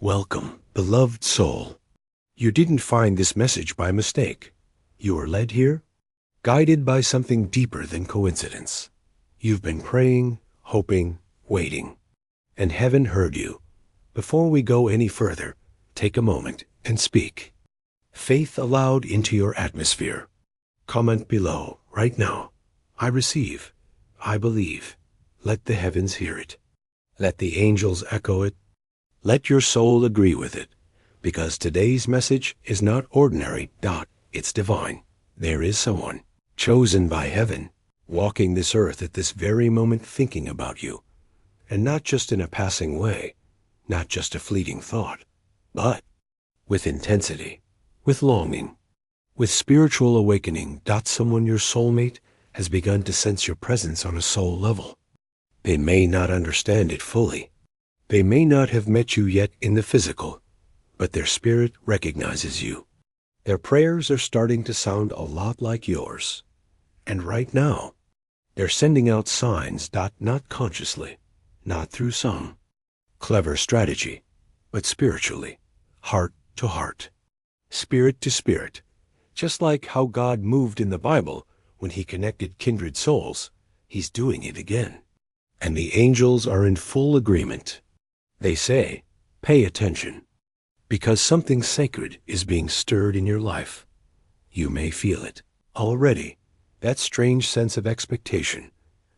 Welcome, beloved soul. You didn't find this message by mistake. You were led here, guided by something deeper than coincidence. You've been praying, hoping, waiting, and heaven heard you. Before we go any further, take a moment and speak. Faith aloud into your atmosphere. Comment below, right now. I receive. I believe. Let the heavens hear it. Let the angels echo it. Let your soul agree with it, because today's message is not ordinary. It's divine. There is someone chosen by heaven, walking this earth at this very moment thinking about you, and not just in a passing way, not just a fleeting thought, but with intensity, with longing, with spiritual awakening. Someone, your soulmate, has begun to sense your presence on a soul level. They may not understand it fully. They may not have met you yet in the physical, but their spirit recognizes you. Their prayers are starting to sound a lot like yours. And right now, they're sending out signs. Not consciously, not through some clever strategy, but spiritually, heart to heart, spirit to spirit, just like how God moved in the Bible when he connected kindred souls. He's doing it again. And the angels are in full agreement. They say, pay attention, because something sacred is being stirred in your life. You may feel it already, that strange sense of expectation,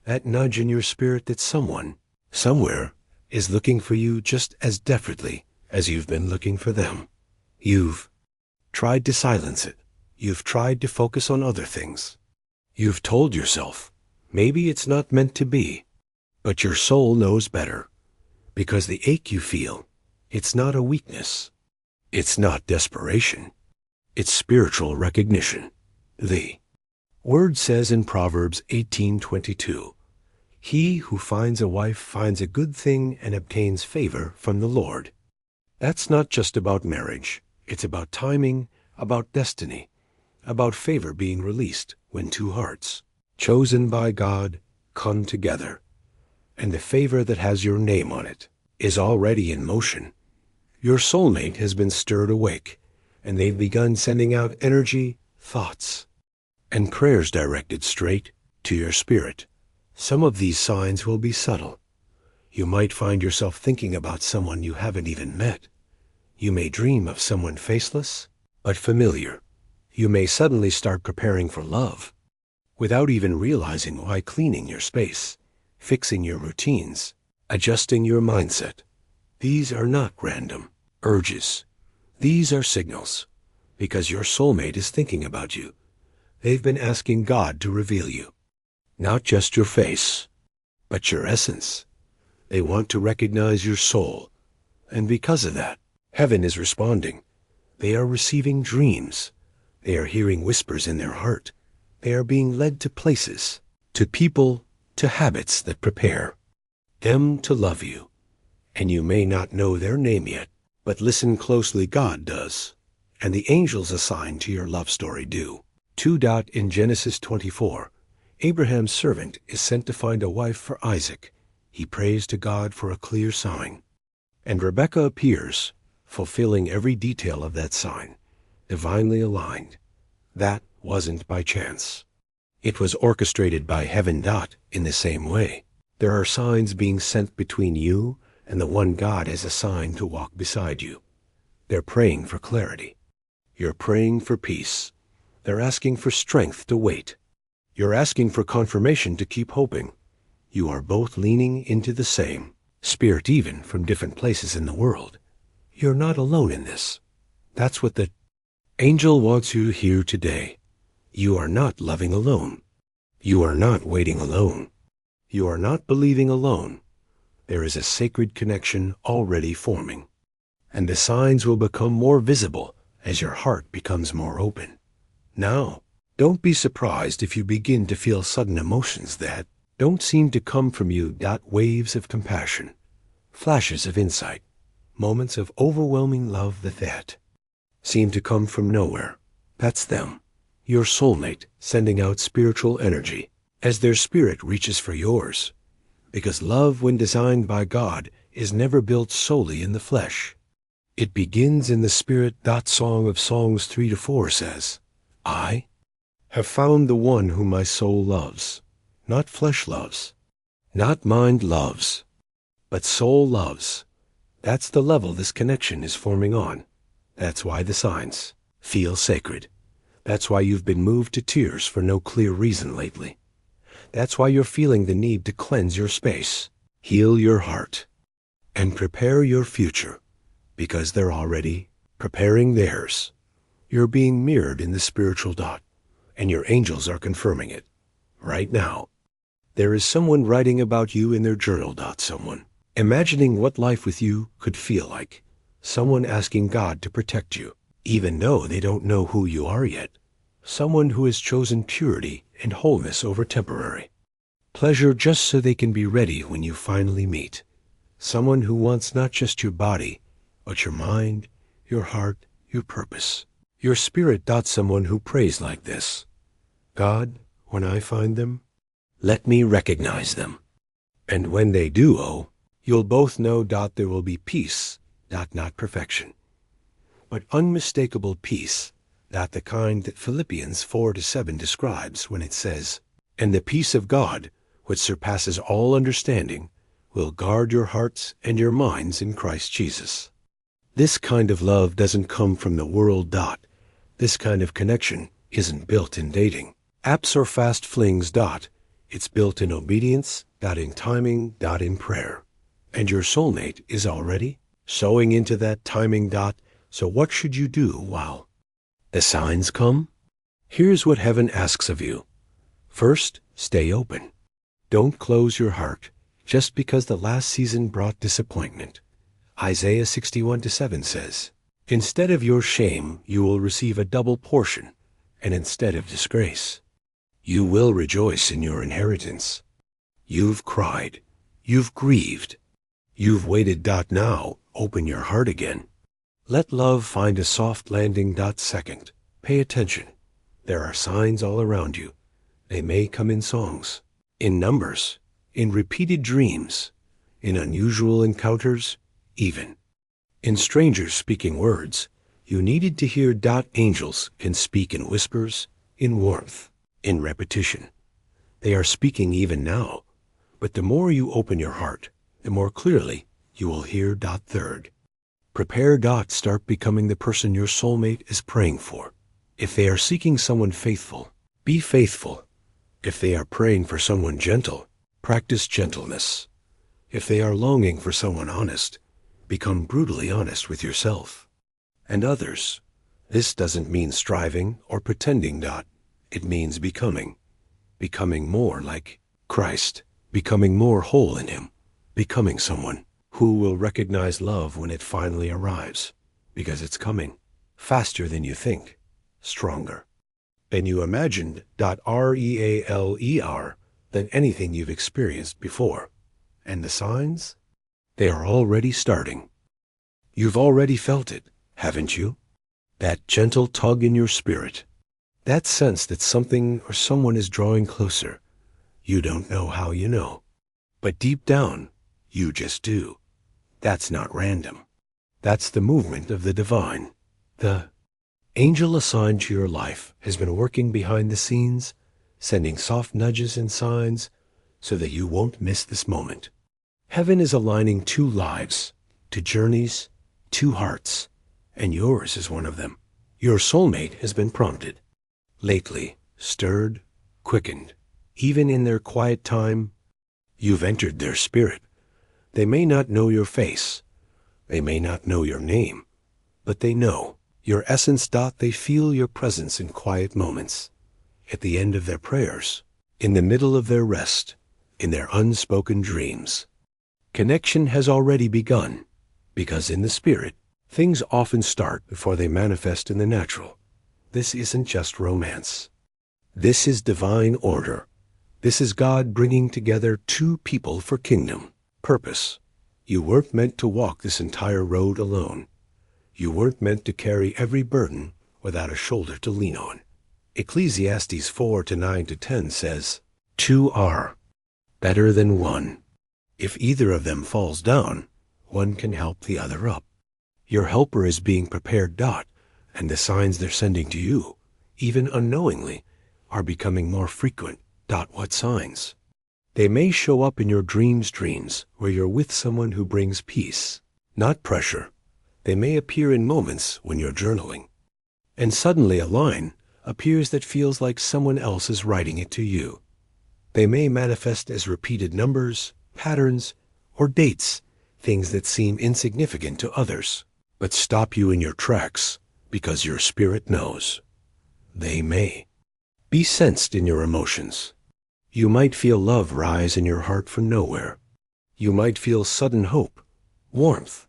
that nudge in your spirit that someone, somewhere, is looking for you just as desperately as you've been looking for them. You've tried to silence it. You've tried to focus on other things. You've told yourself, maybe it's not meant to be, but your soul knows better. Because the ache you feel, it's not a weakness. It's not desperation. It's spiritual recognition. The word says in Proverbs 18:22, he who finds a wife finds a good thing and obtains favor from the Lord. That's not just about marriage. It's about timing, about destiny, about favor being released when two hearts, chosen by God, come together. And the favor that has your name on it is already in motion. Your soulmate has been stirred awake, and they've begun sending out energy, thoughts, and prayers directed straight to your spirit. Some of these signs will be subtle. You might find yourself thinking about someone you haven't even met. You may dream of someone faceless, but familiar. You may suddenly start preparing for love, without even realizing why. Cleaning your space, fixing your routines, adjusting your mindset. These are not random urges. These are signals, because your soulmate is thinking about you. They've been asking God to reveal you, not just your face, but your essence. They want to recognize your soul, and because of that, heaven is responding. They are receiving dreams. They are hearing whispers in their heart. They are being led to places, to people, to habits that prepare them to love you. And you may not know their name yet, but listen closely. God does, and the angels assigned to your love story do. In Genesis 24, Abraham's servant is sent to find a wife for Isaac. He prays to God for a clear sign. And Rebekah appears, fulfilling every detail of that sign, divinely aligned. That wasn't by chance. It was orchestrated by heaven. In the same way, there are signs being sent between you and the one God has assigned to walk beside you. They're praying for clarity. You're praying for peace. They're asking for strength to wait. You're asking for confirmation to keep hoping. You are both leaning into the same spirit, even from different places in the world. You're not alone in this. That's what the angel wants you to hear today. You are not loving alone. You are not waiting alone. You are not believing alone. There is a sacred connection already forming, and the signs will become more visible as your heart becomes more open. Now, don't be surprised if you begin to feel sudden emotions that don't seem to come from you. Waves of compassion, flashes of insight, moments of overwhelming love that seem to come from nowhere. That's them, your soulmate, sending out spiritual energy as their spirit reaches for yours. Because love, when designed by God, is never built solely in the flesh. It begins in the Spirit. Song of Songs 3-4 says, I have found the one whom my soul loves, not flesh loves, not mind loves, but soul loves. That's the level this connection is forming on. That's why the signs feel sacred. That's why you've been moved to tears for no clear reason lately. That's why you're feeling the need to cleanse your space, heal your heart, and prepare your future, because they're already preparing theirs. You're being mirrored in the spiritual dot, and your angels are confirming it. Right now, there is someone writing about you in their journal. Someone imagining what life with you could feel like. Someone asking God to protect you, even though they don't know who you are yet. Someone who has chosen purity and wholeness over temporary pleasure just so they can be ready when you finally meet. Someone who wants not just your body, but your mind, your heart, your purpose, your spirit. Someone who prays like this: God, when I find them, let me recognize them. And when they do, you'll both know. There will be peace, not perfection, but unmistakable peace. The kind that Philippians 4-7 describes when it says, and the peace of God, which surpasses all understanding, will guard your hearts and your minds in Christ Jesus. This kind of love doesn't come from the world. This kind of connection isn't built in dating, apps or fast flings. It's built in obedience, in timing, in prayer. And your soulmate is already sowing into that timing. So what should you do while the signs come? Here's what heaven asks of you. First, stay open. Don't close your heart just because the last season brought disappointment. Isaiah 61-7 says, instead of your shame, you will receive a double portion, and instead of disgrace, you will rejoice in your inheritance. You've cried. You've grieved. You've waited. Now, open your heart again. Let love find a soft landing. Second, pay attention. There are signs all around you. They may come in songs, in numbers, in repeated dreams, in unusual encounters, even in strangers speaking words you needed to hear. Angels can speak in whispers, in warmth, in repetition. They are speaking even now, but the more you open your heart, the more clearly you will hear. Third, prepare. Start becoming the person your soulmate is praying for. If they are seeking someone faithful, be faithful. If they are praying for someone gentle, practice gentleness. If they are longing for someone honest, become brutally honest with yourself and others. This doesn't mean striving or pretending. It means becoming more like Christ, becoming more whole in Him, becoming someone who will recognize love when it finally arrives, because it's coming faster than you think, stronger than you imagined. REALER than anything you've experienced before. And the signs? They are already starting. You've already felt it, haven't you? That gentle tug in your spirit. That sense that something or someone is drawing closer. You don't know how you know, but deep down, you just do. That's not random. That's the movement of the divine. The angel assigned to your life has been working behind the scenes, sending soft nudges and signs so that you won't miss this moment. Heaven is aligning two lives, two journeys, two hearts, and yours is one of them. Your soulmate has been prompted, lately stirred, quickened. Even in their quiet time, you've entered their spirit. They may not know your face. They may not know your name, but they know your essence. They feel your presence in quiet moments, at the end of their prayers, in the middle of their rest, in their unspoken dreams. Connection has already begun, because in the spirit, things often start before they manifest in the natural. This isn't just romance. This is divine order. This is God bringing together two people for kingdom purpose. You weren't meant to walk this entire road alone. You weren't meant to carry every burden without a shoulder to lean on. Ecclesiastes 4:9-10 says, two are better than one. If either of them falls down, one can help the other up. Your helper is being prepared. And the signs they're sending to you, even unknowingly, are becoming more frequent. What signs? They may show up in your dreams where you're with someone who brings peace, not pressure. They may appear in moments when you're journaling. And suddenly a line appears that feels like someone else is writing it to you. They may manifest as repeated numbers, patterns, or dates, things that seem insignificant to others, but stop you in your tracks because your spirit knows. They may be sensed in your emotions. You might feel love rise in your heart from nowhere. You might feel sudden hope, warmth,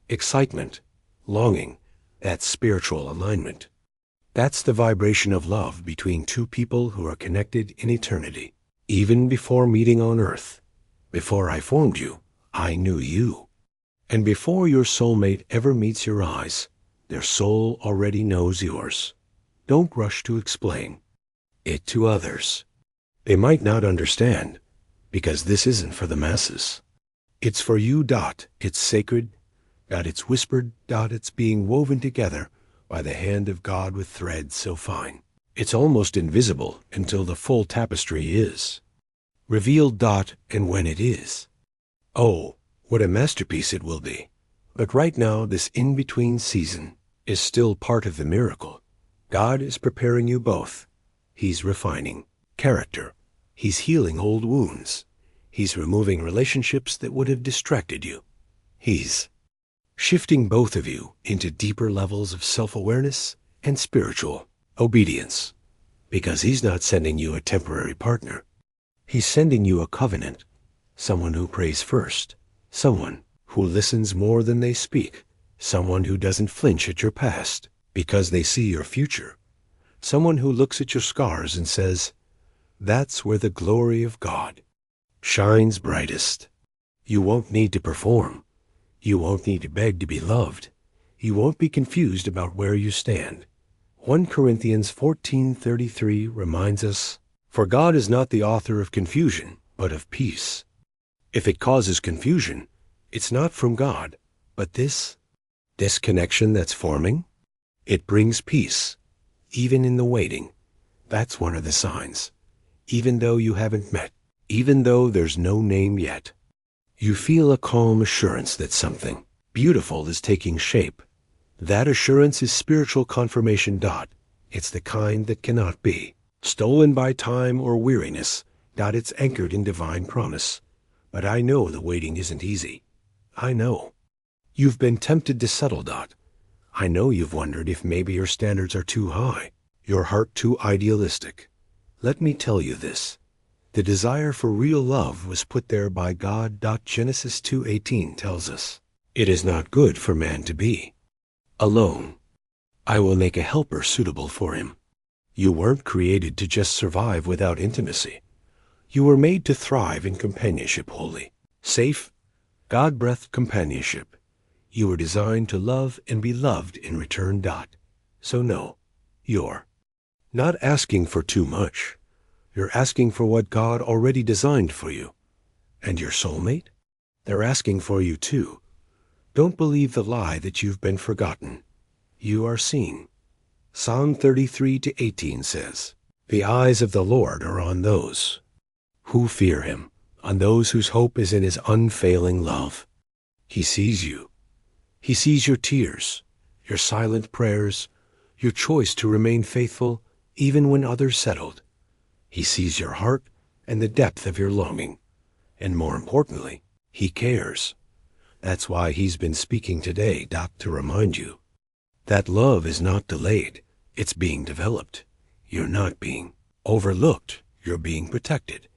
excitement, longing. That's spiritual alignment. That's the vibration of love between two people who are connected in eternity. Even before meeting on earth, before I formed you, I knew you. And before your soulmate ever meets your eyes, their soul already knows yours. Don't rush to explain it to others. They might not understand, because this isn't for the masses. It's for you. It's sacred. It's whispered. It's being woven together by the hand of God with threads so fine. It's almost invisible until the full tapestry is revealed. And when it is, oh, what a masterpiece it will be. But right now, this in-between season is still part of the miracle. God is preparing you both. He's refining character. He's healing old wounds. He's removing relationships that would have distracted you. He's shifting both of you into deeper levels of self-awareness and spiritual obedience. Because he's not sending you a temporary partner. He's sending you a covenant. Someone who prays first. Someone who listens more than they speak. Someone who doesn't flinch at your past because they see your future. Someone who looks at your scars and says, that's where the glory of God shines brightest. You won't need to perform. You won't need to beg to be loved. You won't be confused about where you stand. 1 Corinthians 14:33 reminds us, for God is not the author of confusion, but of peace. If it causes confusion, it's not from God, but this connection that's forming, it brings peace, even in the waiting. That's one of the signs. Even though you haven't met, even though there's no name yet, you feel a calm assurance that something beautiful is taking shape. That assurance is spiritual confirmation. It's the kind that cannot be stolen by time or weariness. It's anchored in divine promise. But I know the waiting isn't easy. I know. You've been tempted to settle. I know you've wondered if maybe your standards are too high, your heart too idealistic. Let me tell you this. The desire for real love was put there by God. Genesis 2:18 tells us, it is not good for man to be alone. I will make a helper suitable for him. You weren't created to just survive without intimacy. You were made to thrive in companionship, holy, safe, God-breathed companionship. You were designed to love and be loved in return. So no, you're not asking for too much. You're asking for what God already designed for you. And your soulmate? They're asking for you too. Don't believe the lie that you've been forgotten. You are seen. Psalm 33:18 says, the eyes of the Lord are on those who fear him, on those whose hope is in his unfailing love. He sees you. He sees your tears, your silent prayers, your choice to remain faithful even when others settled. He sees your heart and the depth of your longing. And more importantly, he cares. That's why he's been speaking today, to remind you that love is not delayed. It's being developed. You're not being overlooked. You're being protected.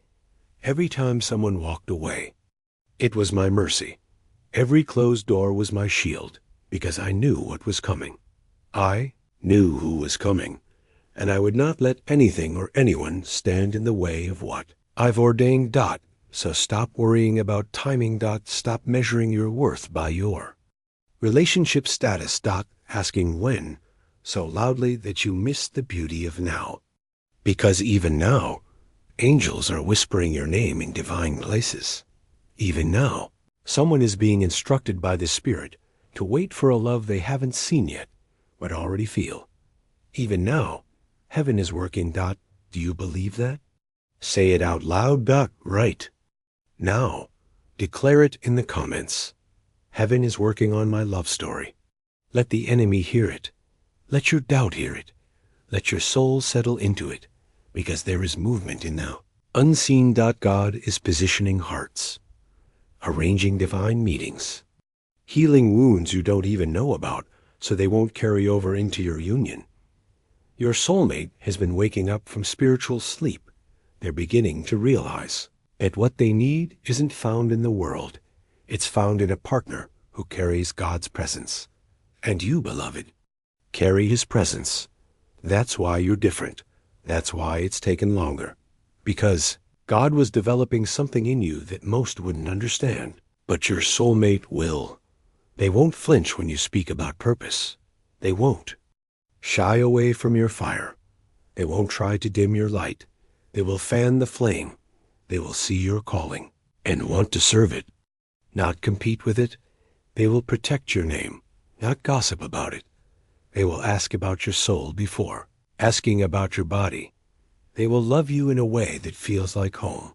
Every time someone walked away, it was my mercy. Every closed door was my shield, because I knew what was coming. I knew who was coming, and I would not let anything or anyone stand in the way of what I've ordained. So stop worrying about timing. Stop measuring your worth by your relationship status. Asking when so loudly that you miss the beauty of now. Because even now, angels are whispering your name in divine places. Even now, someone is being instructed by the Spirit to wait for a love they haven't seen yet, but already feel. Even now, heaven is working. Do you believe that? Say it out loud. Right. Now, declare it in the comments. Heaven is working on my love story. Let the enemy hear it. Let your doubt hear it. Let your soul settle into it, because there is movement in now. Unseen. God is positioning hearts, arranging divine meetings, healing wounds you don't even know about so they won't carry over into your union. Your soulmate has been waking up from spiritual sleep. They're beginning to realize that what they need isn't found in the world. It's found in a partner who carries God's presence. And you, beloved, carry his presence. That's why you're different. That's why it's taken longer. Because God was developing something in you that most wouldn't understand. But your soulmate will. They won't flinch when you speak about purpose. They won't shy away from your fire. They won't try to dim your light. They will fan the flame. They will see your calling and want to serve it, not compete with it. They will protect your name, not gossip about it. They will ask about your soul before asking about your body. They will love you in a way that feels like home.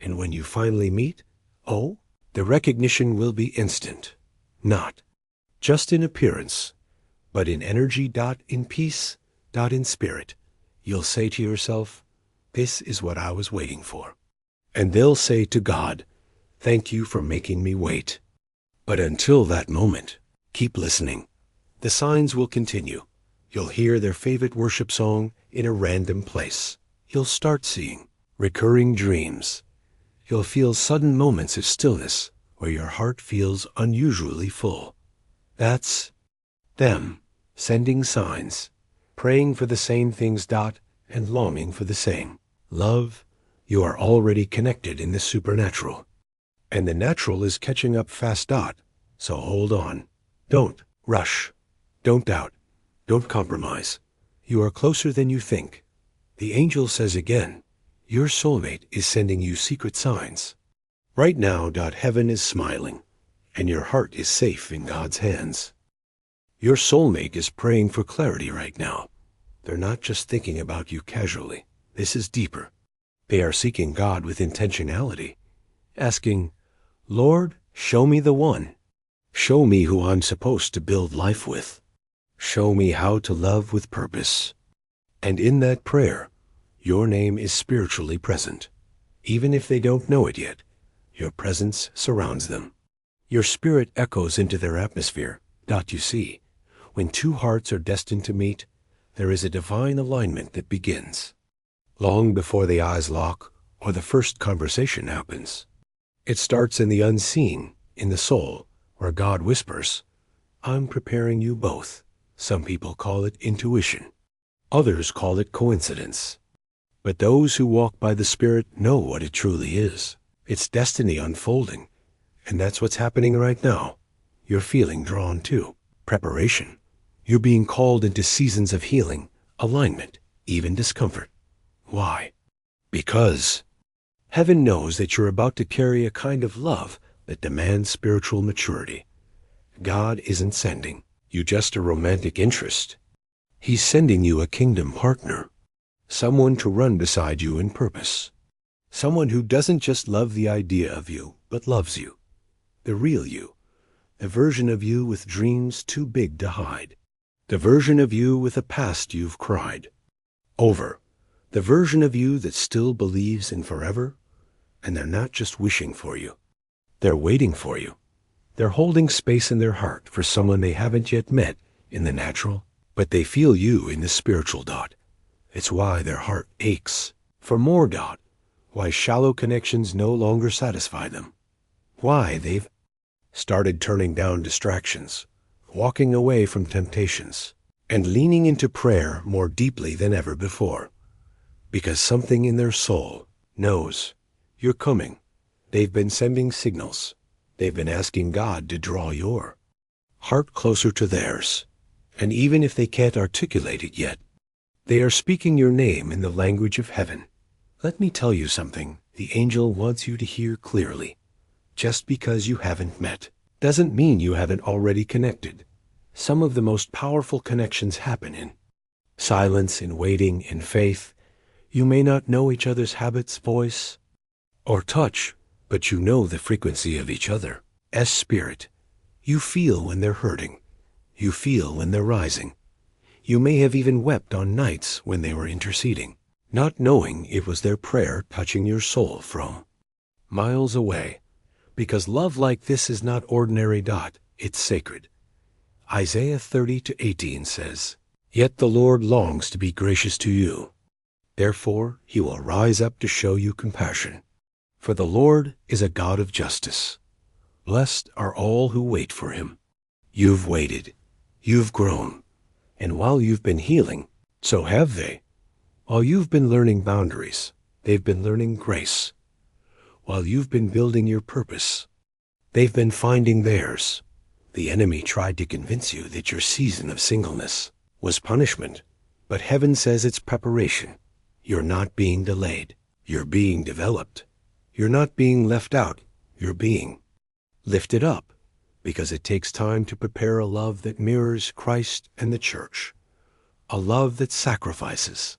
And when you finally meet, the recognition will be instant, not just in appearance, but in energy. In peace. In spirit. You'll say to yourself, this is what I was waiting for. And they'll say to God, thank you for making me wait. But until that moment, keep listening. The signs will continue. You'll hear their favorite worship song in a random place. You'll start seeing recurring dreams. You'll feel sudden moments of stillness where your heart feels unusually full. That's them sending signs, praying for the same things. And longing for the same love. You are already connected in the supernatural. And the natural is catching up fast. So hold on. Don't rush. Don't doubt. Don't compromise. You are closer than you think. The angel says again, your soulmate is sending you secret signs. Right now. Heaven is smiling, and your heart is safe in God's hands. Your soulmate is praying for clarity right now. They're not just thinking about you casually. This is deeper. They are seeking God with intentionality, asking, Lord, show me the one. Show me who I'm supposed to build life with. Show me how to love with purpose. And in that prayer, your name is spiritually present. Even if they don't know it yet, your presence surrounds them. Your spirit echoes into their atmosphere. You see, when two hearts are destined to meet, there is a divine alignment that begins long before the eyes lock or the first conversation happens. It starts in the unseen, in the soul, where God whispers, I'm preparing you both. Some people call it intuition. Others call it coincidence. But those who walk by the Spirit know what it truly is. It's destiny unfolding. And that's what's happening right now. You're feeling drawn to preparation. You're being called into seasons of healing, alignment, even discomfort. Why? Because heaven knows that you're about to carry a kind of love that demands spiritual maturity. God isn't sending you just a romantic interest. He's sending you a kingdom partner, someone to run beside you in purpose, someone who doesn't just love the idea of you, but loves you, the real you, the version of you with dreams too big to hide. The version of you with a past you've cried over. The version of you that still believes in forever. And they're not just wishing for you. They're waiting for you. They're holding space in their heart for someone they haven't yet met in the natural, but they feel you in the spiritual. It's why their heart aches for more. Why shallow connections no longer satisfy them. Why they've started turning down distractions, walking away from temptations, and leaning into prayer more deeply than ever before. Because something in their soul knows you're coming. They've been sending signals. They've been asking God to draw your heart closer to theirs. And even if they can't articulate it yet, they are speaking your name in the language of heaven. Let me tell you something the angel wants you to hear clearly. Just because you haven't met doesn't mean you haven't already connected. Some of the most powerful connections happen in silence, in waiting, in faith. You may not know each other's habits, voice, or touch, but you know the frequency of each other's spirit. You feel when they're hurting. You feel when they're rising. You may have even wept on nights when they were interceding, not knowing it was their prayer touching your soul from miles away. Because love like this is not ordinary. It's sacred. Isaiah 30:18 says, "Yet the Lord longs to be gracious to you. Therefore he will rise up to show you compassion. For the Lord is a God of justice. Blessed are all who wait for him." You've waited. You've grown. And while you've been healing, so have they. While you've been learning boundaries, they've been learning grace. While you've been building your purpose, they've been finding theirs. The enemy tried to convince you that your season of singleness was punishment, but heaven says it's preparation. You're not being delayed. You're being developed. You're not being left out. You're being lifted up, because it takes time to prepare a love that mirrors Christ and the church, a love that sacrifices,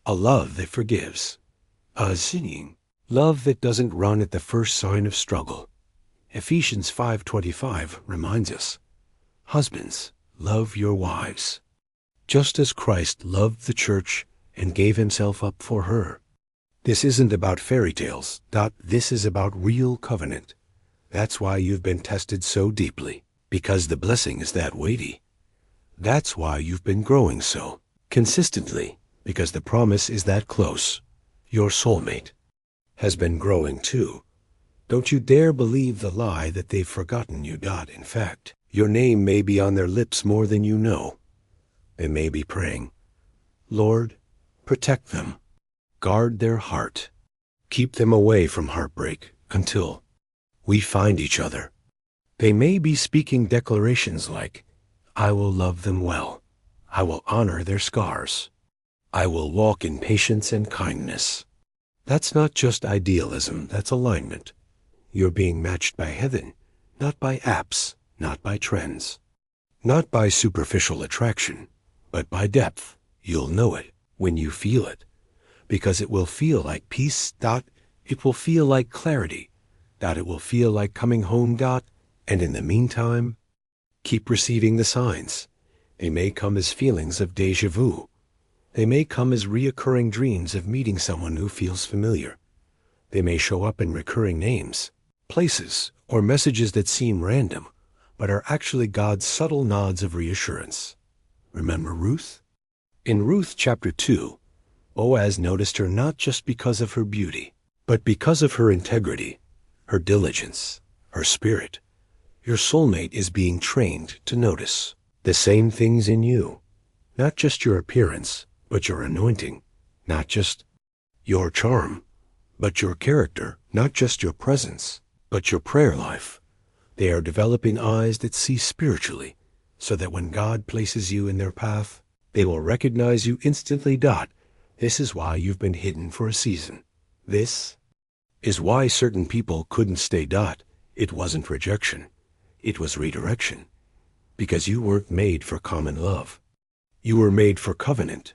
a love that forgives, a singing love that doesn't run at the first sign of struggle. Ephesians 5:25 reminds us, "Husbands, love your wives, just as Christ loved the church and gave himself up for her." This isn't about fairy tales. This is about real covenant. That's why you've been tested so deeply, because the blessing is that weighty. That's why you've been growing so consistently, because the promise is that close. Your soulmate has been growing too. Don't you dare believe the lie that they've forgotten you. In fact, your name may be on their lips more than you know. They may be praying, "Lord, protect them. Guard their heart. Keep them away from heartbreak until we find each other." They may be speaking declarations like, "I will love them well. I will honor their scars. I will walk in patience and kindness." That's not just idealism, that's alignment. You're being matched by heaven, not by apps, not by trends, not by superficial attraction, but by depth. You'll know it when you feel it, because it will feel like peace. It will feel like clarity. It will feel like coming home. And in the meantime, keep receiving the signs. They may come as feelings of déjà vu. They may come as reoccurring dreams of meeting someone who feels familiar. They may show up in recurring names, places, or messages that seem random, but are actually God's subtle nods of reassurance. Remember Ruth? In Ruth chapter 2, Boaz noticed her not just because of her beauty, but because of her integrity, her diligence, her spirit. Your soulmate is being trained to notice the same things in you, not just your appearance, but your anointing, not just your charm, but your character, not just your presence, but your prayer life. They are developing eyes that see spiritually, so that when God places you in their path, they will recognize you instantly. This is why you've been hidden for a season. This is why certain people couldn't stay. It wasn't rejection. It was redirection. Because you weren't made for common love. You were made for covenant.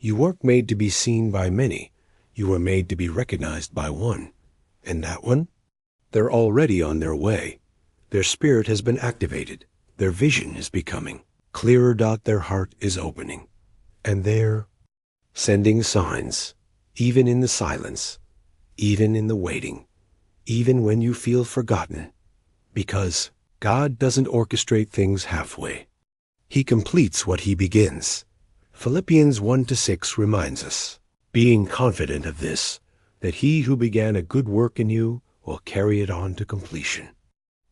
You weren't made to be seen by many. You were made to be recognized by one. And that one? They're already on their way. Their spirit has been activated. Their vision is becoming clearer. Their heart is opening. And they're sending signs, even in the silence, even in the waiting, even when you feel forgotten. Because God doesn't orchestrate things halfway. He completes what he begins. Philippians 1-6 reminds us, being confident of this, that he who began a good work in you will carry it on to completion.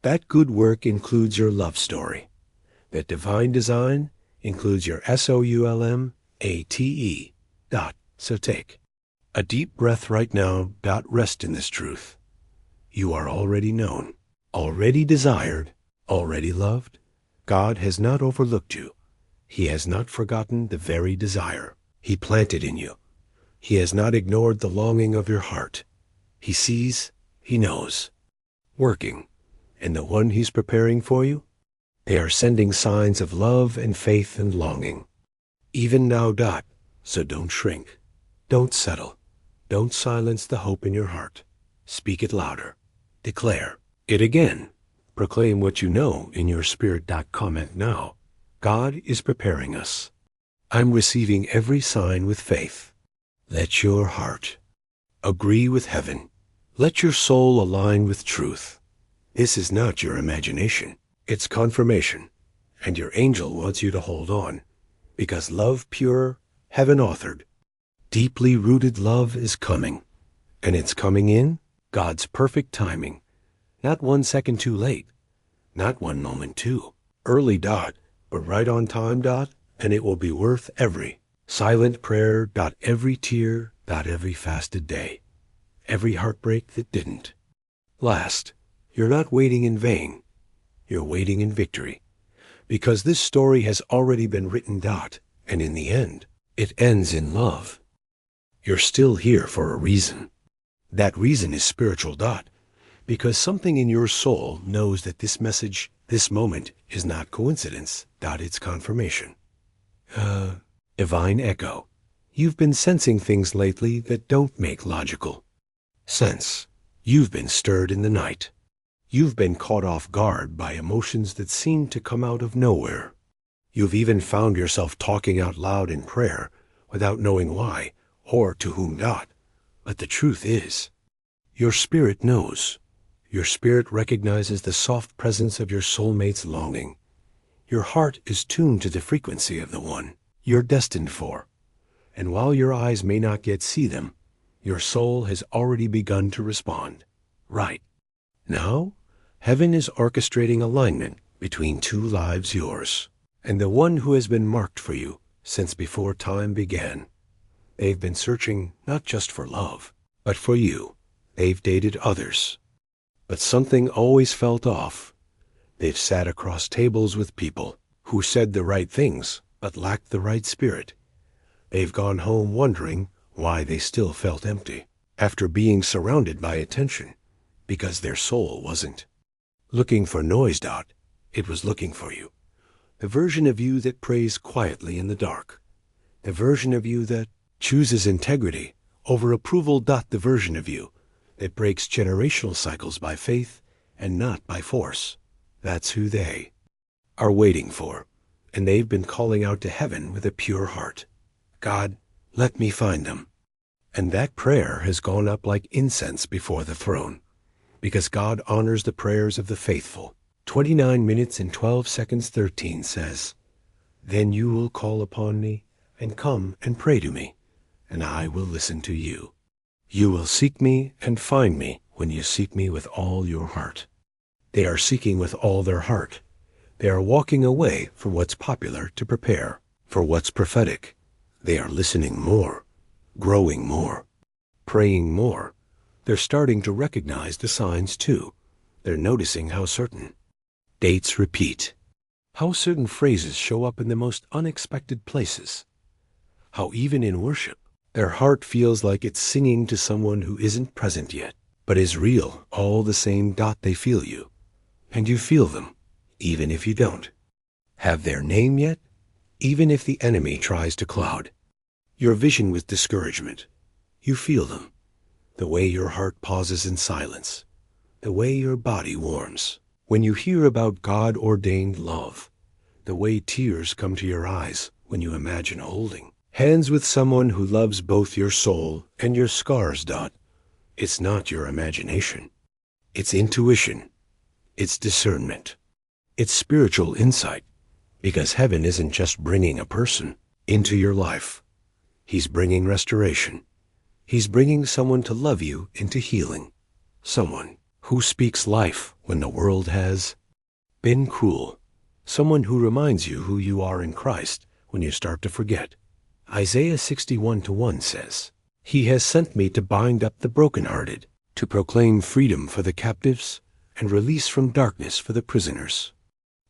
That good work includes your love story. That divine design includes your soulmate. So take a deep breath right now. Rest in this truth. You are already known, already desired, already loved. God has not overlooked you. He has not forgotten the very desire he planted in you. He has not ignored the longing of your heart. He sees, he knows, working, and the one he's preparing for you? They are sending signs of love and faith and longing. Even now, Dot, so don't shrink. Don't settle. Don't silence the hope in your heart. Speak it louder. Declare it again. Proclaim what you know in your spirit. Comment now. God is preparing us. I'm receiving every sign with faith. Let your heart agree with heaven. Let your soul align with truth. This is not your imagination. It's confirmation. And your angel wants you to hold on. Because love pure, heaven-authored, deeply rooted love is coming. And it's coming in God's perfect timing. Not 1 second too late. Not 1 moment too early. But right on time. And it will be worth every silent prayer. Every tear. Every fasted day. Every heartbreak that didn't last. You're not waiting in vain. You're waiting in victory. Because this story has already been written. And in the end, it ends in love. You're still here for a reason. That reason is spiritual. Because something in your soul knows that this message, this moment, is not coincidence. It's confirmation. Divine echo. You've been sensing things lately that don't make logical sense. You've been stirred in the night. You've been caught off guard by emotions that seem to come out of nowhere. You've even found yourself talking out loud in prayer without knowing why or to whom. But the truth is, your spirit knows. Your spirit recognizes the soft presence of your soulmate's longing. Your heart is tuned to the frequency of the one you're destined for. And while your eyes may not yet see them, your soul has already begun to respond. Right now, heaven is orchestrating alignment between 2 lives, yours and the one who has been marked for you since before time began. They've been searching not just for love, but for you. They've dated others, but something always felt off. They've sat across tables with people who said the right things but lacked the right spirit. They've gone home wondering why they still felt empty after being surrounded by attention, because their soul wasn't looking for noise. It was looking for you. The version of you that prays quietly in the dark. The version of you that chooses integrity over approval. The version of you that breaks generational cycles by faith and not by force. That's who they are waiting for. And they've been calling out to heaven with a pure heart. God, let me find them. And that prayer has gone up like incense before the throne. Because God honors the prayers of the faithful. 29 minutes and 12 seconds 13 says, Then you will call upon me and come and pray to me, and I will listen to you. You will seek me and find me when you seek me with all your heart. They are seeking with all their heart. They are walking away from what's popular to prepare for what's prophetic. They are listening more, growing more, praying more. They're starting to recognize the signs too. They're noticing how certain dates repeat, how certain phrases show up in the most unexpected places, how even in worship, their heart feels like it's singing to someone who isn't present yet, but is real all the same. They feel you, and you feel them, even if you don't have their name yet, even if the enemy tries to cloud your vision with discouragement. You feel them, the way your heart pauses in silence, the way your body warms when you hear about God-ordained love, the way tears come to your eyes when you imagine holding hands with someone who loves both your soul and your scars. It's not your imagination. It's intuition. It's discernment. It's spiritual insight. Because heaven isn't just bringing a person into your life. He's bringing restoration. He's bringing someone to love you into healing. Someone who speaks life when the world has been cruel. Someone who reminds you who you are in Christ when you start to forget. Isaiah 61:1 says, He has sent me to bind up the brokenhearted, to proclaim freedom for the captives and release from darkness for the prisoners.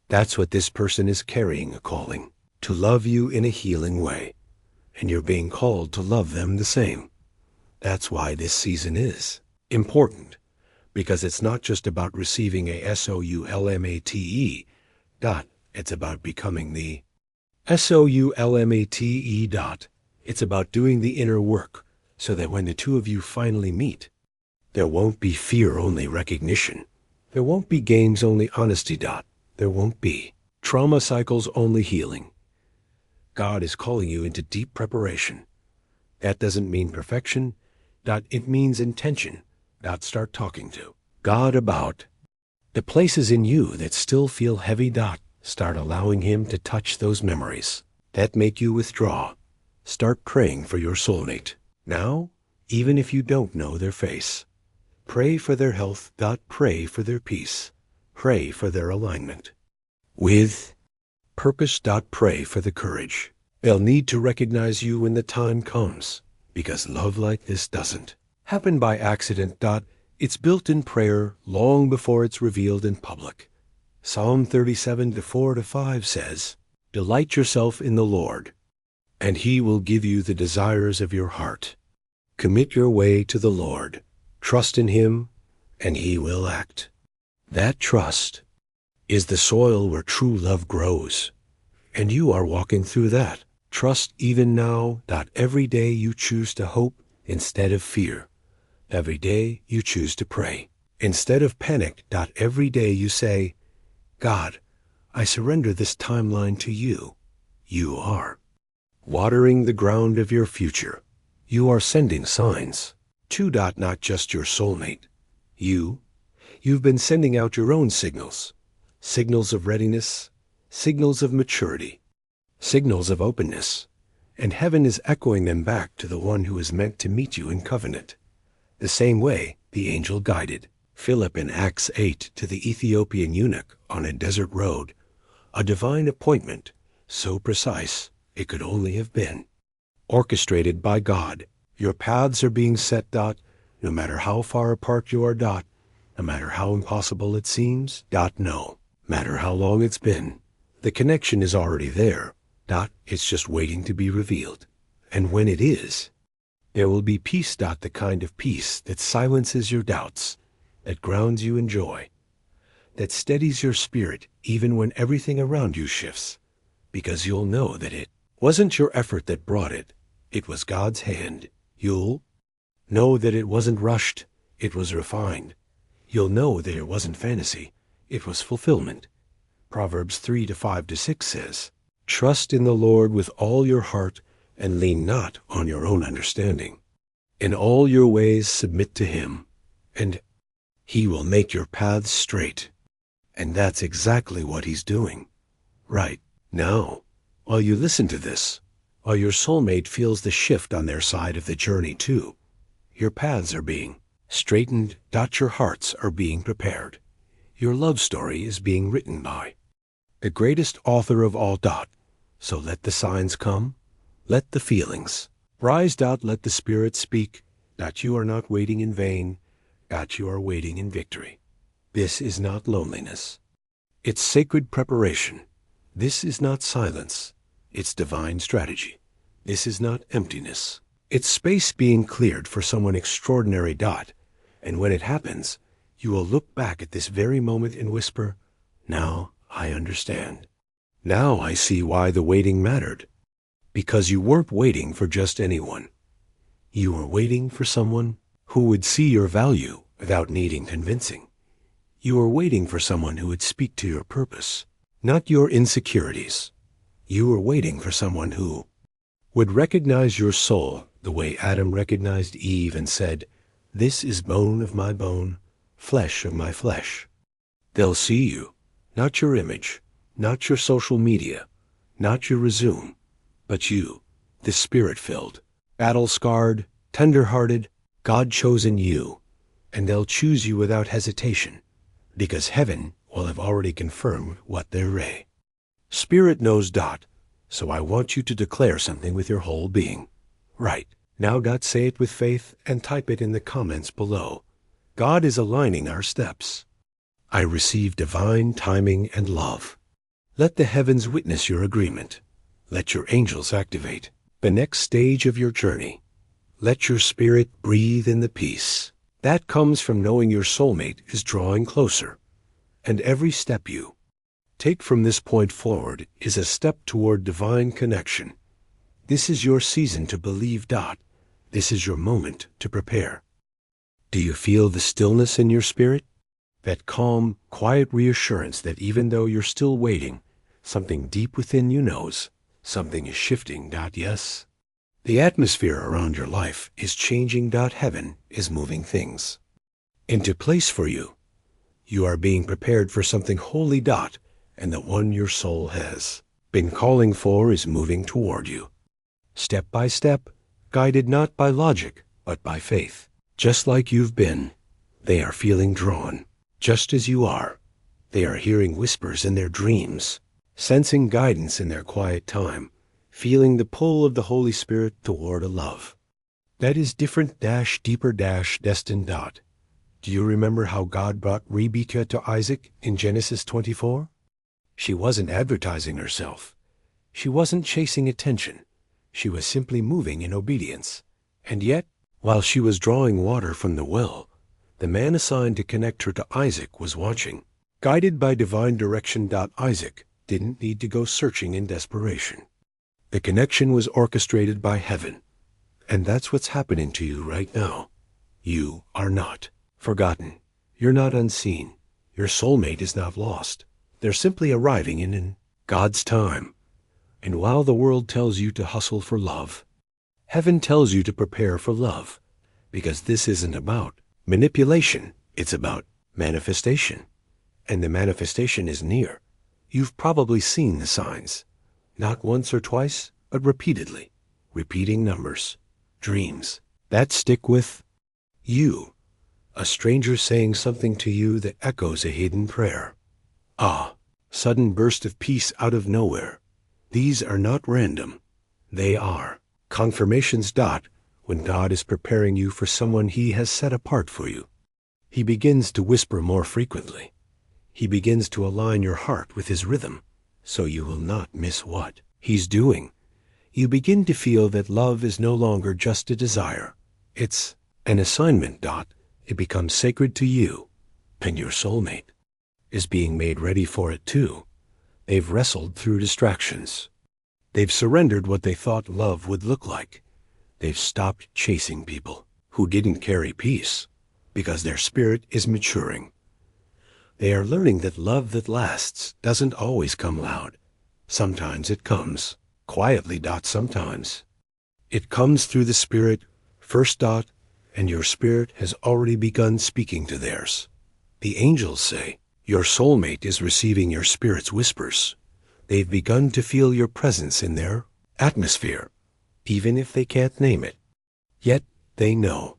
That's what this person is carrying, a calling to love you in a healing way. And you're being called to love them the same. That's why this season is important. Because it's not just about receiving a soulmate dot. It's about becoming the soulmate dot. It's about doing the inner work so that when the two of you finally meet, there won't be fear-only recognition. There won't be games-only honesty dot. There won't be trauma cycles-only healing. God is calling you into deep preparation. That doesn't mean perfection. It means intention. Start talking to God about the places in you that still feel heavy. Start allowing Him to touch those memories that make you withdraw. Start praying for your soulmate. Now, even if you don't know their face, pray for their health. Pray for their peace. Pray for their alignment with purpose. Pray for the courage. They'll need to recognize you when the time comes, because love like this doesn't happen by accident. It's built in prayer long before it's revealed in public. Psalm 37:4-5 says, "Delight yourself in the Lord, and He will give you the desires of your heart. Commit your way to the Lord. Trust in Him, and He will act." That trust is the soil where true love grows, and you are walking through that trust even now. Every day you choose to hope instead of fear. Every day you choose to pray instead of panic. Every day you say, "God, I surrender this timeline to you." You are watering the ground of your future. You are sending signs to not just your soulmate. You've been sending out your own signals. Signals of readiness, signals of maturity, signals of openness. And heaven is echoing them back to the one who is meant to meet you in covenant. The same way the angel guided Philip in Acts 8 to the Ethiopian eunuch on a desert road, a divine appointment so precise it could only have been orchestrated by God. Your paths are being set. No matter how far apart you are. No matter how impossible it seems. No matter how long it's been. The connection is already there. It's just waiting to be revealed. And when it is, there will be peace. The kind of peace that silences your doubts, that grounds you in joy, that steadies your spirit even when everything around you shifts, because you'll know that it wasn't your effort that brought it. It was God's hand. You'll know that it wasn't rushed. It was refined. You'll know that it wasn't fantasy. It was fulfillment. Proverbs 3:5-6 says, "Trust in the Lord with all your heart and lean not on your own understanding. In all your ways submit to Him, and He will make your paths straight." And that's exactly what He's doing right now. While you listen to this, while your soulmate feels the shift on their side of the journey too, your paths are being straightened. Your hearts are being prepared. Your love story is being written by the greatest author of all. So let the signs come. Let the feelings rise. Let the Spirit speak. You are not waiting in vain. You are waiting in victory. This is not loneliness. It's sacred preparation. This is not silence. It's divine strategy. This is not emptiness. It's space being cleared for someone extraordinary. And when it happens, you will look back at this very moment and whisper, "Now I understand. Now I see why the waiting mattered." Because you weren't waiting for just anyone. You were waiting for someone who would see your value without needing convincing. You were waiting for someone who would speak to your purpose, not your insecurities. You were waiting for someone who would recognize your soul the way Adam recognized Eve and said, "This is bone of my bone, flesh of my flesh." They'll see you, not your image, not your social media, not your resume, but you, the Spirit-filled, battle-scarred, tender-hearted, God-chosen you. And they'll choose you without hesitation, because heaven will have already confirmed what they're ray. Spirit knows. So I want you to declare something with your whole being. Right. Now say it with faith and type it in the comments below. God is aligning our steps. I receive divine timing and love. Let the heavens witness your agreement. Let your angels activate the next stage of your journey. Let your spirit breathe in the peace That comes from knowing your soulmate is drawing closer. And every step you take from this point forward is a step toward divine connection. This is your season to believe. This is your moment to prepare. Do you feel the stillness in your spirit? That calm, quiet reassurance that even though you're still waiting, something deep within you knows something is shifting. Yes. The atmosphere around your life is changing. Heaven is moving things into place for you. You are being prepared for something holy. And the one your soul has been calling for is moving toward you. Step by step, guided not by logic, but by faith. Just like you've been, they are feeling drawn. Just as you are, they are hearing whispers in their dreams, sensing guidance in their quiet time, feeling the pull of the Holy Spirit toward a love that is different, deeper, destined. Do you remember how God brought Rebekah to Isaac in Genesis 24? She wasn't advertising herself. She wasn't chasing attention. She was simply moving in obedience. And yet, while she was drawing water from the well, the man assigned to connect her to Isaac was watching. Guided by divine direction. Isaac didn't need to go searching in desperation. The connection was orchestrated by heaven. And that's what's happening to you right now. You are not forgotten. You're not unseen. Your soulmate is not lost. They're simply arriving in God's time. And while the world tells you to hustle for love, heaven tells you to prepare for love. Because this isn't about manipulation. It's about manifestation. And the manifestation is near. You've probably seen the signs. Not once or twice, but repeatedly. Repeating numbers, dreams that stick with you. A stranger saying something to you that echoes a hidden prayer. Sudden burst of peace out of nowhere. These are not random. They are confirmations. When God is preparing you for someone He has set apart for you, He begins to whisper more frequently. He begins to align your heart with His rhythm, so you will not miss what He's doing. You begin to feel that love is no longer just a desire. It's an assignment. It becomes sacred to you, and your soulmate is being made ready for it too. They've wrestled through distractions. They've surrendered what they thought love would look like. They've stopped chasing people who didn't carry peace because their spirit is maturing. They are learning that love that lasts doesn't always come loud. Sometimes it comes quietly. Sometimes it comes through the Spirit first. And your spirit has already begun speaking to theirs. The angels say your soulmate is receiving your spirit's whispers. They've begun to feel your presence in their atmosphere, even if they can't name it. Yet they know,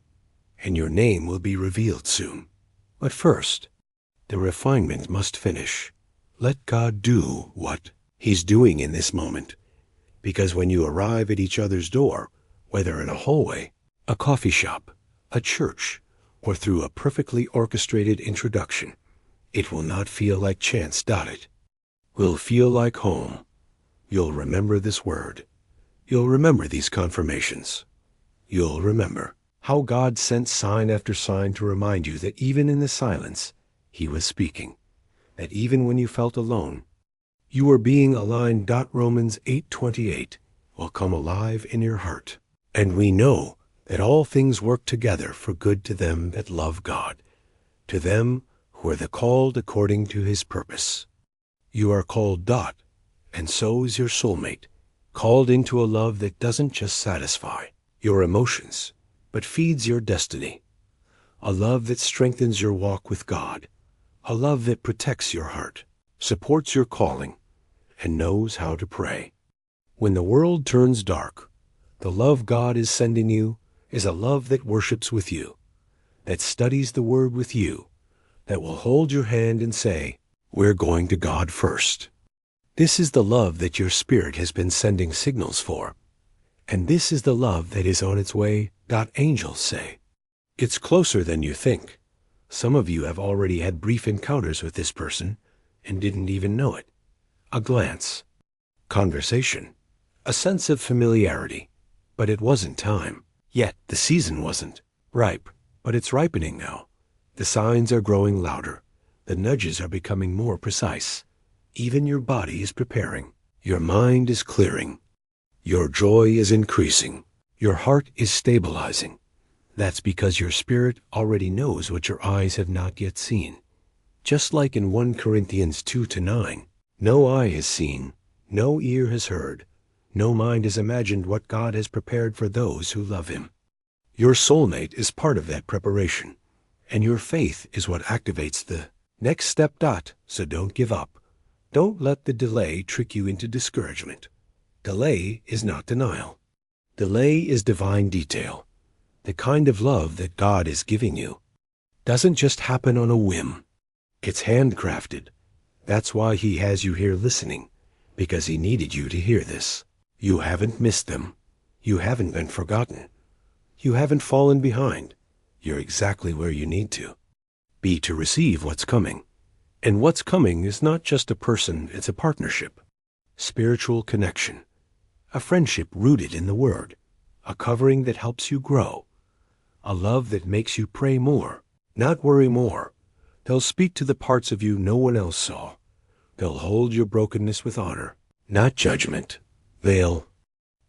and your name will be revealed soon. But first, the refinement must finish. Let God do what He's doing in this moment. Because when you arrive at each other's door, whether in a hallway, a coffee shop, a church, or through a perfectly orchestrated introduction, it will not feel like chance. It will feel like home. You'll remember this word. You'll remember these confirmations. You'll remember how God sent sign after sign to remind you that even in the silence, He was speaking. That even when you felt alone, you were being aligned. Romans 8:28 will come alive in your heart. And we know that all things work together for good to them that love God, to them who are the called according to His purpose. You are called. And so is your soulmate, called into a love that doesn't just satisfy your emotions, but feeds your destiny. A love that strengthens your walk with God. A love that protects your heart, supports your calling, and knows how to pray. When the world turns dark, the love God is sending you is a love that worships with you, that studies the Word with you, that will hold your hand and say, "We're going to God first." This is the love that your spirit has been sending signals for. And this is the love that is on its way. Angels say. It's closer than you think. Some of you have already had brief encounters with this person and didn't even know it. A glance, conversation, a sense of familiarity, but it wasn't time. Yet the season wasn't ripe, But it's ripening now. The signs are growing louder. The nudges are becoming more precise. Even your body is preparing. Your mind is clearing. Your joy is increasing. Your heart is stabilizing. That's because your spirit already knows what your eyes have not yet seen. Just like in 1 Corinthians 2-9, no eye has seen, no ear has heard, no mind has imagined what God has prepared for those who love him. Your soulmate is part of that preparation, and your faith is what activates the next step. So don't give up. Don't let the delay trick you into discouragement. Delay is not denial. Delay is divine detail. The kind of love that God is giving you doesn't just happen on a whim. It's handcrafted. That's why he has you here listening, because he needed you to hear this. You haven't missed them. You haven't been forgotten. You haven't fallen behind. You're exactly where you need to be to receive what's coming. And what's coming is not just a person, it's a partnership, spiritual connection, a friendship rooted in the Word, a covering that helps you grow, a love that makes you pray more, not worry more. They'll speak to the parts of you no one else saw. They'll hold your brokenness with honor, not judgment. They'll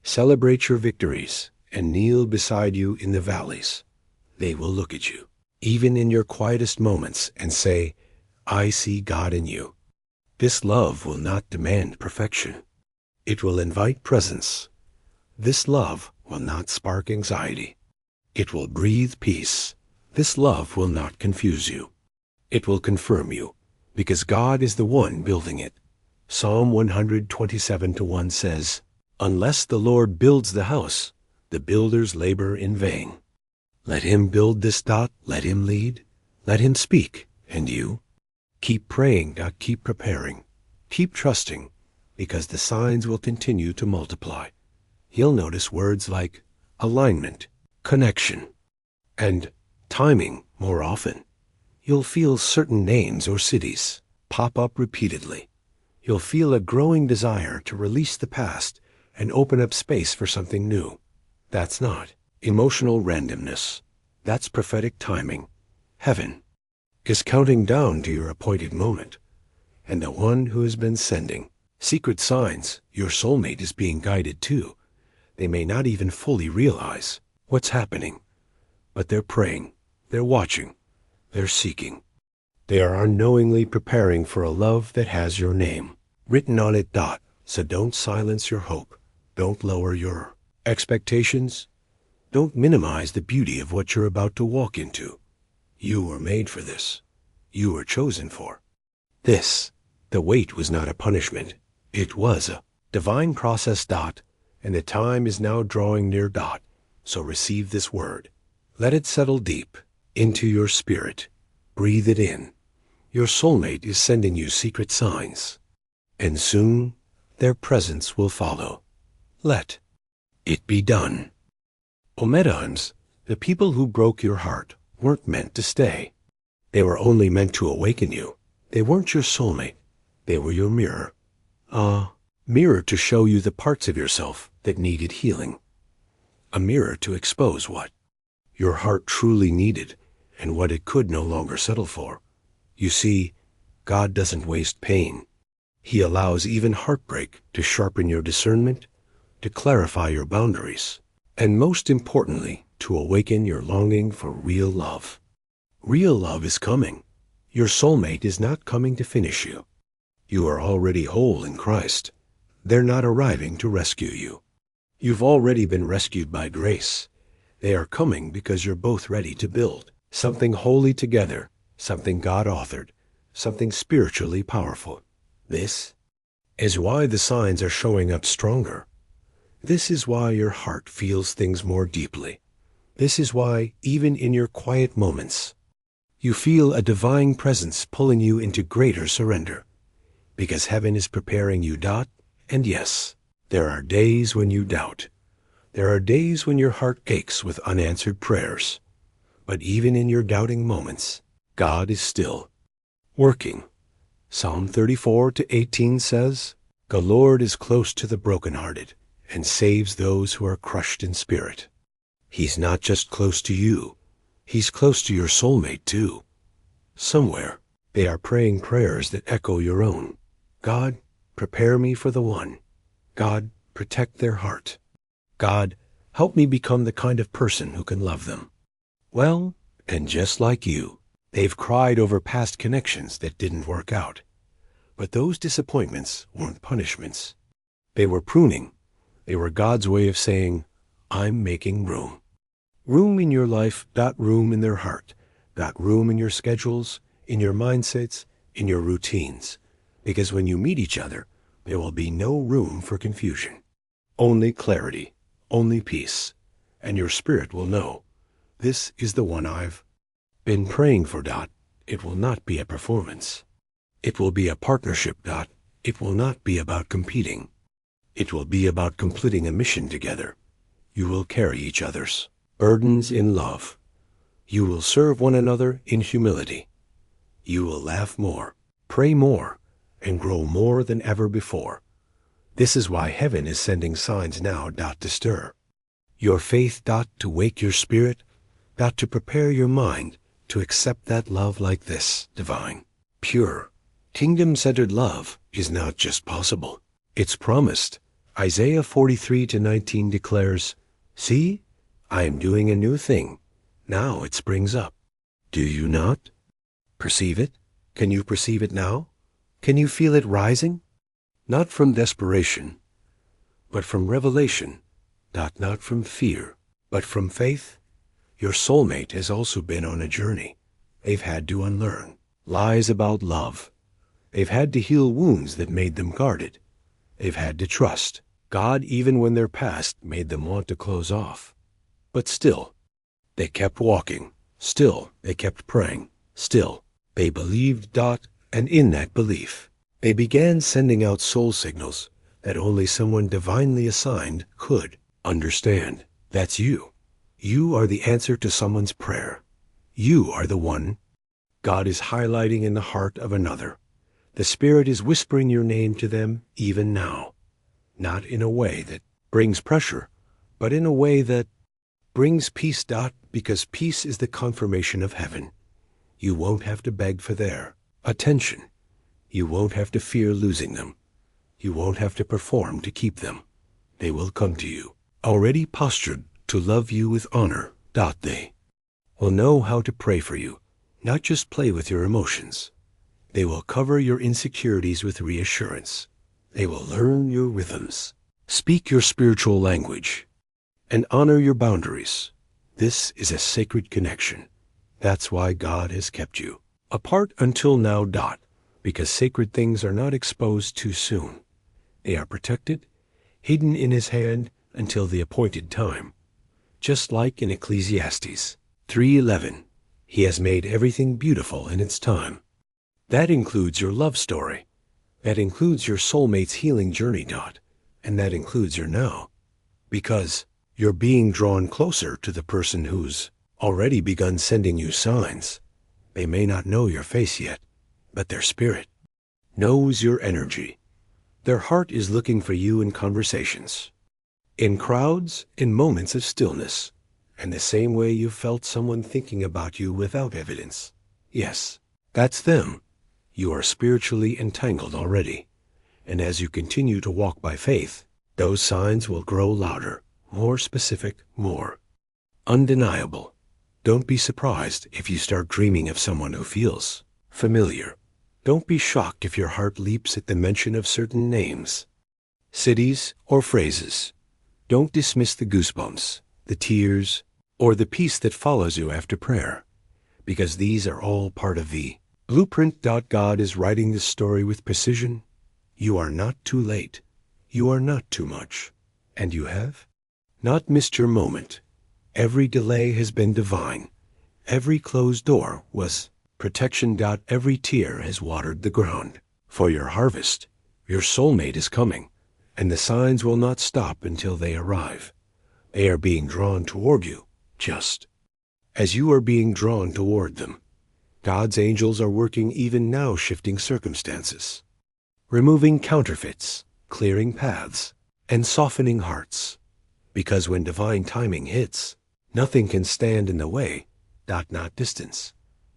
celebrate your victories and kneel beside you in the valleys. They will look at you, even in your quietest moments, and say, I see God in you. This love will not demand perfection. It will invite presence. This love will not spark anxiety. It will breathe peace. This love will not confuse you. It will confirm you, because God is the one building it. Psalm 127:1 says, Unless the Lord builds the house, the builders labor in vain. Let him build this. Let him lead. Let him speak. And you? Keep praying. Keep preparing. Keep trusting, because the signs will continue to multiply. You'll notice words like alignment, connection, and timing more often. You'll feel certain names or cities pop up repeatedly. You'll feel a growing desire to release the past and open up space for something new. That's not emotional randomness. That's prophetic timing. Heaven is counting down to your appointed moment, and the one who has been sending secret signs, your soulmate, is being guided too. They may not even fully realize what's happening, but they're praying, they're watching, they're seeking. They are unknowingly preparing for a love that has your name written on it. So don't silence your hope. Don't lower your expectations. Don't minimize the beauty of what you're about to walk into. You were made for this. You were chosen for this. The wait was not a punishment. It was a divine process. And the time is now drawing near. So receive this word. Let it settle deep into your spirit. Breathe it in. Your soulmate is sending you secret signs, and soon their presence will follow. Let it be done. Omedans, the people who broke your heart, weren't meant to stay. They were only meant to awaken you. They weren't your soulmate. They were your mirror. A mirror to show you the parts of yourself that needed healing. A mirror to expose what your heart truly needed and what it could no longer settle for. You see, God doesn't waste pain. He allows even heartbreak to sharpen your discernment, to clarify your boundaries, and most importantly, to awaken your longing for real love. Real love is coming. Your soulmate is not coming to finish you. You are already whole in Christ. They're not arriving to rescue you. You've already been rescued by grace. They are coming because you're both ready to build something holy together, something God-authored, something spiritually powerful. This is why the signs are showing up stronger. This is why your heart feels things more deeply. This is why, even in your quiet moments, you feel a divine presence pulling you into greater surrender. Because heaven is preparing you. And yes, there are days when you doubt. There are days when your heart aches with unanswered prayers. But even in your doubting moments, God is still working. Psalm 34:18 says, The Lord is close to the brokenhearted and saves those who are crushed in spirit. He's not just close to you. He's close to your soulmate, too. Somewhere, they are praying prayers that echo your own. God, prepare me for the one. God, protect their heart. God, help me become the kind of person who can love them. Well, and just like you, they've cried over past connections that didn't work out. But those disappointments weren't punishments. They were pruning. They were God's way of saying, I'm making room. Room in your life, room in their heart, room in your schedules, in your mindsets, in your routines. Because when you meet each other, there will be no room for confusion. Only clarity, only peace. And your spirit will know, this is the one I've been praying for. It will not be a performance. It will be a partnership. It will not be about competing. It will be about completing a mission together. You will carry each other's burdens in love. You will serve one another in humility. You will laugh more, pray more, and grow more than ever before. This is why heaven is sending signs now. To stir your faith. To wake your spirit. To prepare your mind to accept that love like this, divine, pure, kingdom-centered love is not just possible. It's promised. Isaiah 43:19 declares, See, I am doing a new thing. Now it springs up. Do you not perceive it? Can you perceive it now? Can you feel it rising? Not from desperation, but from revelation. Not from fear, but from faith. Your soulmate has also been on a journey. They've had to unlearn lies about love. They've had to heal wounds that made them guarded. They've had to trust God even when their past made them want to close off. But still, they kept walking. Still, they kept praying. Still, they believed. And in that belief, they began sending out soul signals that only someone divinely assigned could understand. That's you. You are the answer to someone's prayer. You are the one God is highlighting in the heart of another. The Spirit is whispering your name to them even now. Not in a way that brings pressure, but in a way that brings peace. Because peace is the confirmation of heaven. You won't have to beg for their attention. You won't have to fear losing them. You won't have to perform to keep them. They will come to you, already postured to love you with honor. They will know how to pray for you, not just play with your emotions. They will cover your insecurities with reassurance. They will learn your rhythms, speak your spiritual language, and honor your boundaries. This is a sacred connection. That's why God has kept you apart until now. Because sacred things are not exposed too soon. They are protected, hidden in His hand until the appointed time. Just like in Ecclesiastes 3:11, He has made everything beautiful in its time. That includes your love story. That includes your soulmate's healing journey. And that includes your now. Because you're being drawn closer to the person who's already begun sending you signs. They may not know your face yet, but their spirit knows your energy. Their heart is looking for you in conversations, in crowds, in moments of stillness, and the same way you felt someone thinking about you without evidence. Yes, that's them. You are spiritually entangled already. And as you continue to walk by faith, those signs will grow louder, more specific, more undeniable. Don't be surprised if you start dreaming of someone who feels familiar. Don't be shocked if your heart leaps at the mention of certain names, cities, or phrases. Don't dismiss the goosebumps, the tears, or the peace that follows you after prayer, because these are all part of the blueprint. God is writing this story with precision. You are not too late. You are not too much. And you have not missed your moment. Every delay has been divine. Every closed door was protection. Every tear has watered the ground. For your harvest, your soulmate is coming, and the signs will not stop until they arrive. They are being drawn toward you, just as you are being drawn toward them. God's angels are working even now, shifting circumstances, removing counterfeits, clearing paths, and softening hearts. Because when divine timing hits, nothing can stand in the way. Not distance,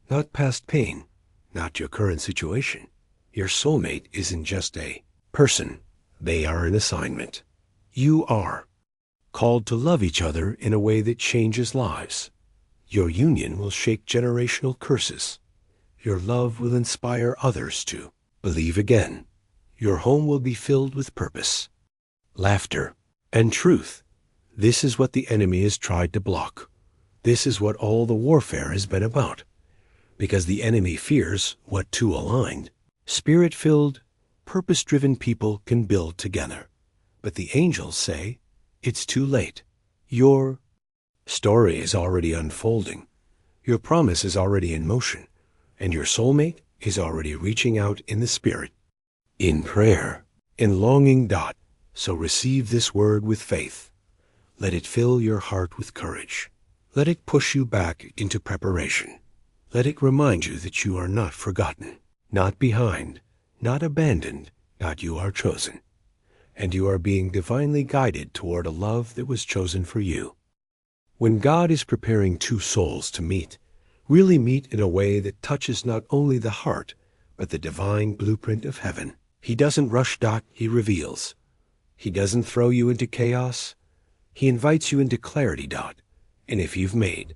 not past pain, not your current situation. Your soulmate isn't just a person. They are an assignment. You are called to love each other in a way that changes lives. Your union will shake generational curses. Your love will inspire others to believe again. Your home will be filled with purpose, laughter, and truth. This is what the enemy has tried to block. This is what all the warfare has been about. Because the enemy fears what two aligned, spirit-filled, purpose-driven people can build together. But the angels say, it's too late. Your story is already unfolding. Your promise is already in motion. And your soulmate is already reaching out in the spirit, in prayer, in longing. So receive this word with faith. Let it fill your heart with courage. Let it push you back into preparation. Let it remind you that you are not forgotten, not behind, not abandoned, not you are chosen. And you are being divinely guided toward a love that was chosen for you. When God is preparing two souls to meet, really meet in a way that touches not only the heart, but the divine blueprint of heaven, He doesn't rush. He reveals. He doesn't throw you into chaos. He invites you into clarity. And if you've made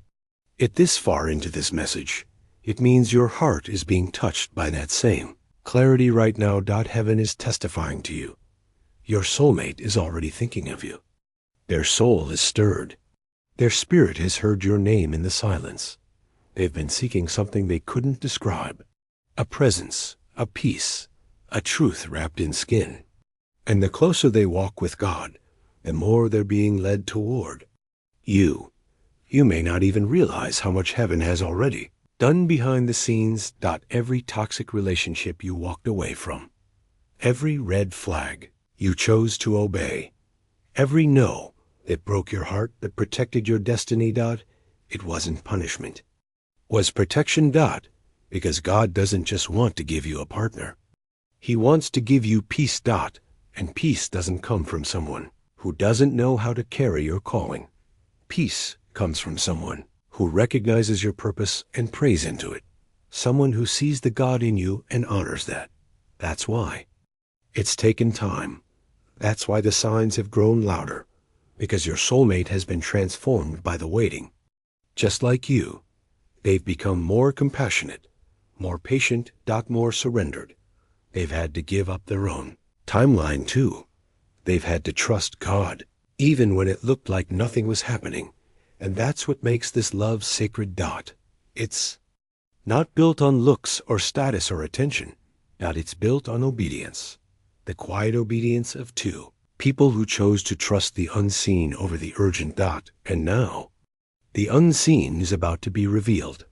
it this far into this message, it means your heart is being touched by that same clarity right now. Heaven is testifying to you. Your soulmate is already thinking of you. Their soul is stirred. Their spirit has heard your name in the silence. They've been seeking something they couldn't describe. A presence, a peace, a truth wrapped in skin. And the closer they walk with God, the more they're being led toward you. You may not even realize how much heaven has already done behind the scenes. Every toxic relationship you walked away from, every red flag you chose to obey, every no that broke your heart, that protected your destiny. It wasn't punishment, was protection. Because God doesn't just want to give you a partner. He wants to give you peace. And peace doesn't come from someone who doesn't know how to carry your calling. Peace comes from someone who recognizes your purpose and prays into it. Someone who sees the God in you and honors that. That's why it's taken time. That's why the signs have grown louder. Because your soulmate has been transformed by the waiting. Just like you, they've become more compassionate, more patient. More surrendered. They've had to give up their own timeline too. They've had to trust God, even when it looked like nothing was happening. And that's what makes this love sacred. It's not built on looks or status or attention. It's built on obedience. The quiet obedience of two people who chose to trust the unseen over the urgent. And now, the unseen is about to be revealed.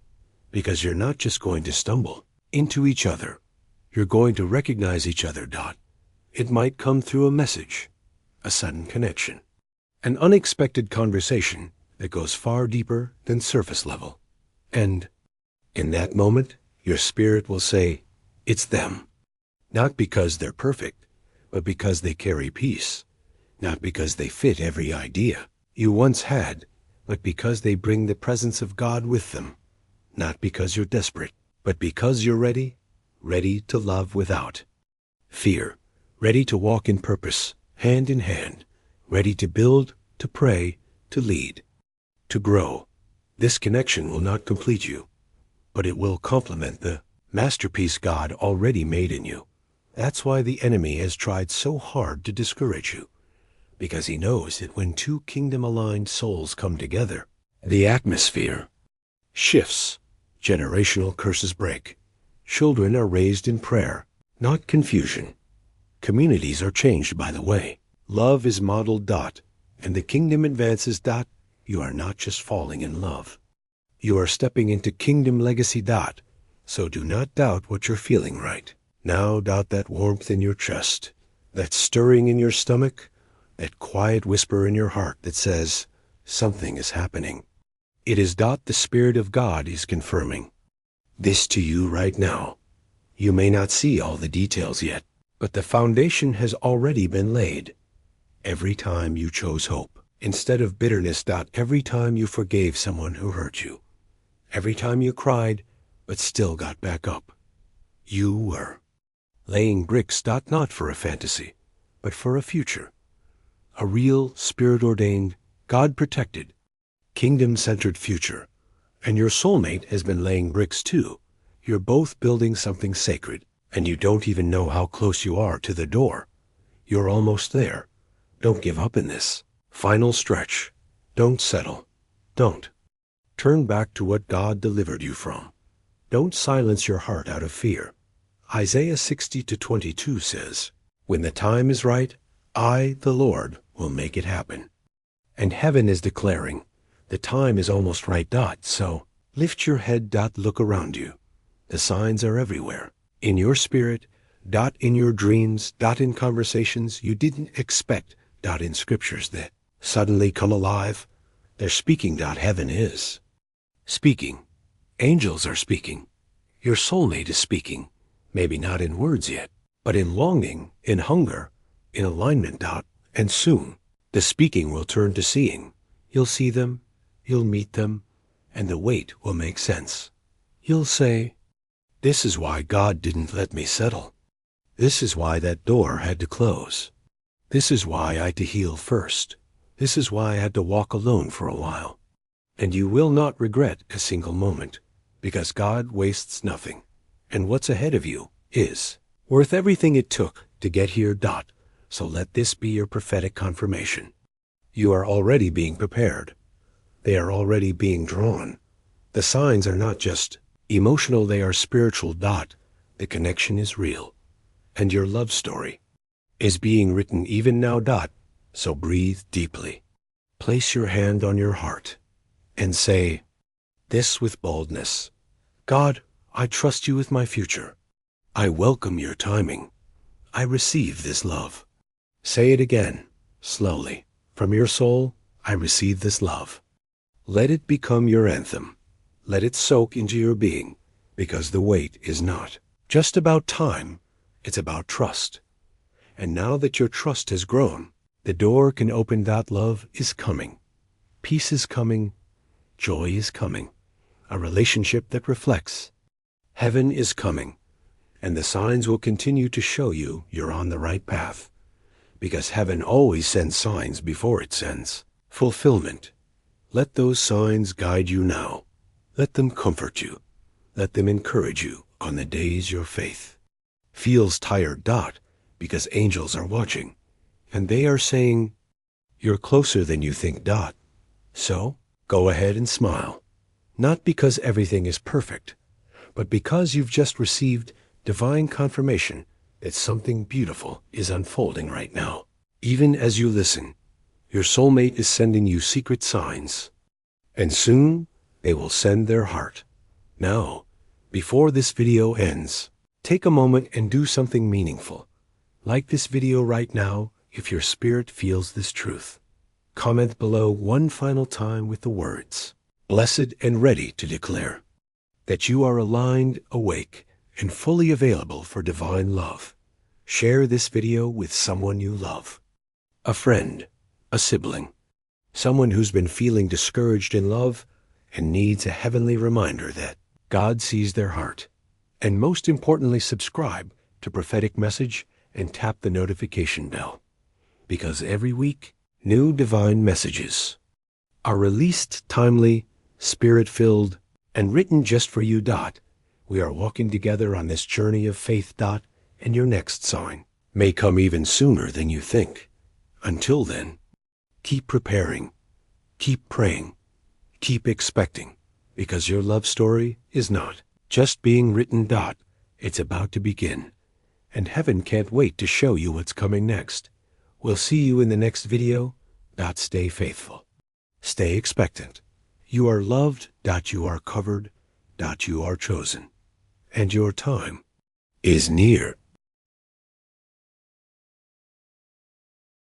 Because you're not just going to stumble into each other. You're going to recognize each other. It might come through a message, a sudden connection, an unexpected conversation that goes far deeper than surface level. And in that moment, your spirit will say, it's them. Not because they're perfect, but because they carry peace. Not because they fit every idea you once had, but because they bring the presence of God with them. Not because you're desperate, but because you're ready to love without fear, ready to walk in purpose, hand in hand, ready to build, to pray, to lead, to grow. This connection will not complete you, but it will complement the masterpiece God already made in you. That's why the enemy has tried so hard to discourage you, because he knows that when two kingdom-aligned souls come together, the atmosphere shifts, generational curses break, children are raised in prayer, not confusion. Communities are changed by the way. Love is modeled. And the kingdom advances. You are not just falling in love. You are stepping into kingdom legacy. So do not doubt what you're feeling right now. That warmth in your chest, that stirring in your stomach, that quiet whisper in your heart that says, something is happening. It is. The Spirit of God is confirming this to you right now. You may not see all the details yet, but the foundation has already been laid. Every time you chose hope instead of bitterness. Every time you forgave someone who hurt you. Every time you cried, but still got back up. You were laying bricks not for a fantasy, but for a future. A real, spirit-ordained, God-protected, kingdom-centered future. And your soulmate has been laying bricks too. You're both building something sacred, and you don't even know how close you are to the door. You're almost there. Don't give up in this final stretch. Don't settle. Don't. Turn back to what God delivered you from. Don't silence your heart out of fear. Isaiah 60:22 says, "When the time is right, I, the Lord, will make it happen." And heaven is declaring, the time is almost right. So lift your head. Look around you. The signs are everywhere. In your spirit. In your dreams. In conversations you didn't expect. In scriptures that suddenly come alive. They're speaking. Heaven is speaking. Angels are speaking. Your soulmate is speaking. Maybe not in words yet, but in longing, in hunger, in alignment. And soon, the speaking will turn to seeing. You'll see them, you'll meet them, and the wait will make sense. You'll say, "This is why God didn't let me settle. This is why that door had to close. This is why I had to heal first. This is why I had to walk alone for a while." And you will not regret a single moment, because God wastes nothing. And what's ahead of you is worth everything it took to get here. So let this be your prophetic confirmation. You are already being prepared. They are already being drawn. The signs are not just emotional, they are spiritual. The connection is real. And your love story is being written even now. So breathe deeply. Place your hand on your heart and say this with boldness: God, I trust you with my future. I welcome your timing. I receive this love. Say it again, slowly. From your soul, I receive this love. Let it become your anthem. Let it soak into your being, because the wait is not just about time, it's about trust. And now that your trust has grown, the door can open. Love is coming. Peace is coming. Joy is coming. A relationship that reflects. Heaven is coming. And the signs will continue to show you you're on the right path. Because heaven always sends signs before it sends fulfillment. Let those signs guide you now. Let them comfort you. Let them encourage you on the days your faith feels tired. Because angels are watching. And they are saying, you're closer than you think. So, go ahead and smile. Not because everything is perfect, but because you've just received divine confirmation that something beautiful is unfolding right now. Even as you listen, your soulmate is sending you secret signs. And soon, they will send their heart. Now, before this video ends, take a moment and do something meaningful. Like this video right now if your spirit feels this truth. Comment below one final time with the words, "Blessed and ready to declare," that you are aligned, awake, and fully available for divine love. Share this video with someone you love. A friend, a sibling, someone who's been feeling discouraged in love and needs a heavenly reminder that God sees their heart. And most importantly, subscribe to Prophetic Message and tap the notification bell. Because every week, new divine messages are released timely, spirit-filled, and written just for you. We are walking together on this journey of faith. And your next sign may come even sooner than you think. Until then, keep preparing, keep praying, keep expecting, because your love story is not just being written. It's about to begin. And heaven can't wait to show you what's coming next. We'll see you in the next video. Stay faithful. Stay expectant. You are loved. You are covered. You are chosen. And your time is near.